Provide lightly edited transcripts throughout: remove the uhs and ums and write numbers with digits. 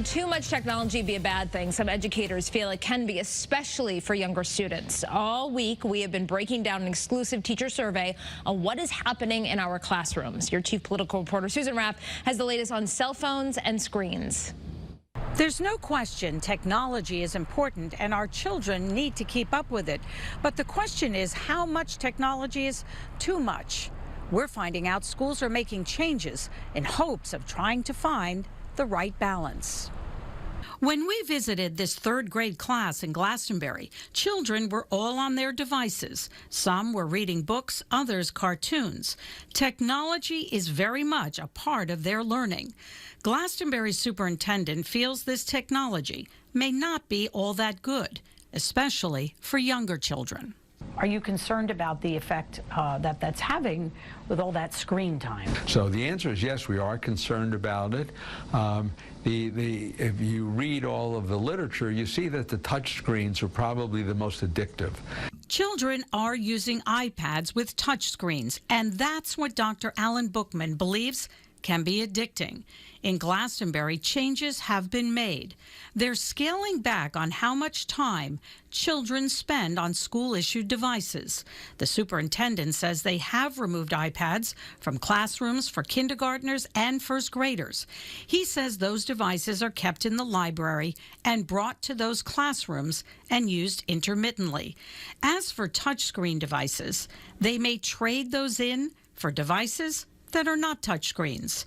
Too much technology be a bad thing. Some educators feel it can be, especially for younger students. All week, we have been breaking down an exclusive teacher survey on what is happening in our classrooms. Your chief political reporter, Susan Raff, has the latest on cell phones and screens. There's no question technology is important and our children need to keep up with it. But the question is, how much technology is too much? We're finding out schools are making changes in hopes of trying to find the right balance. When we visited this third grade class in Glastonbury, children were all on their devices. Some were reading books, others cartoons. Technology is very much a part of their learning. Glastonbury's superintendent feels this technology may not be all that good, especially for younger children. Are you concerned about the effect that's having with all that screen time? So the answer is yes, we are concerned about it. If you read all of the literature, you see that the touch screens are probably the most addictive. Children are using iPads with touch screens, and that's what Dr. Alan Bookman believes can be addicting. In Glastonbury, changes have been made. They're scaling back on how much time children spend on school-issued devices. The superintendent says they have removed iPads from classrooms for kindergartners and first graders. He says those devices are kept in the library and brought to those classrooms and used intermittently. As for touchscreen devices, they may trade those in for devices that are not touchscreens.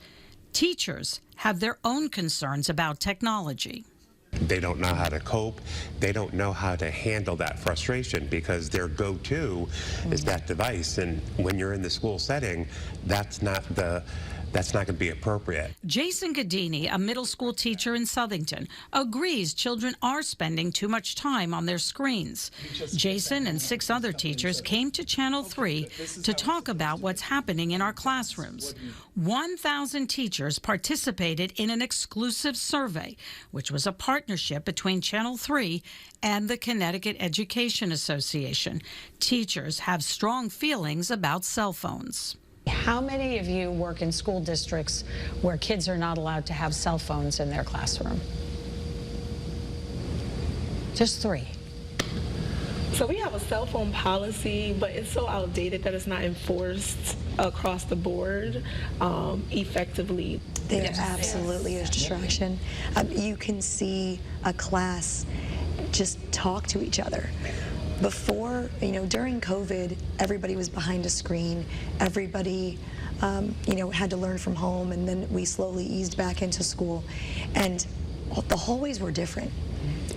Teachers have their own concerns about technology. They don't know how to cope. They don't know how to handle that frustration because their go-to is that device. And when you're in the school setting, that's not going to be appropriate. Jason Gadini, a middle school teacher in Southington, agrees children are spending too much time on their screens. Jason and 6 other teachers came to Channel 3 to talk about what's happening in our classrooms. 1,000 teachers participated in an exclusive survey, which was a partnership between Channel 3 and the Connecticut Education Association. Teachers have strong feelings about cell phones. How many of you work in school districts where kids are not allowed to have cell phones in their classroom? Just 3. So we have a cell phone policy, but it's so outdated that it's not enforced across the board effectively. They're absolutely a distraction. You can see a class just talk to each other. Before, during COVID, everybody was behind a screen. Everybody, had to learn from home, and then we slowly eased back into school. And the hallways were different.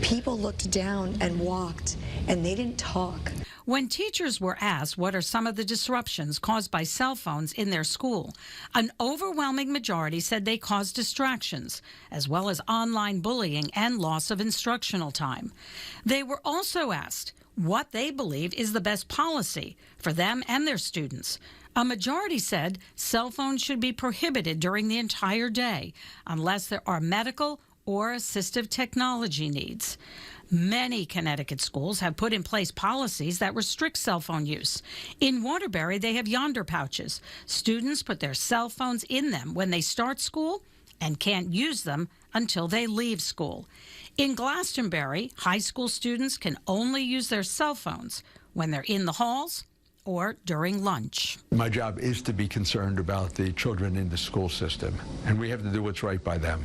People looked down and walked, and they didn't talk. When teachers were asked what are some of the disruptions caused by cell phones in their school, an overwhelming majority said they cause distractions, as well as online bullying and loss of instructional time. They were also asked what they believe is the best policy for them and their students. A majority said cell phones should be prohibited during the entire day unless there are medical or assistive technology needs. Many Connecticut schools have put in place policies that restrict cell phone use. In Waterbury, they have yonder pouches. Students put their cell phones in them when they start school and can't use them until they leave school. In Glastonbury, high school students can only use their cell phones when they're in the halls or during lunch. My job is to be concerned about the children in the school system, and we have to do what's right by them.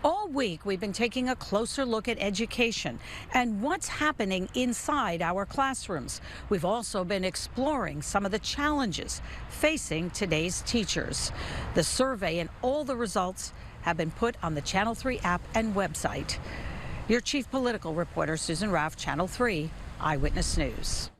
All week, we've been taking a closer look at education and what's happening inside our classrooms. We've also been exploring some of the challenges facing today's teachers. The survey and all the results have been put on the Channel 3 app and website. Your chief political reporter, Susan Raff, Channel 3 Eyewitness News.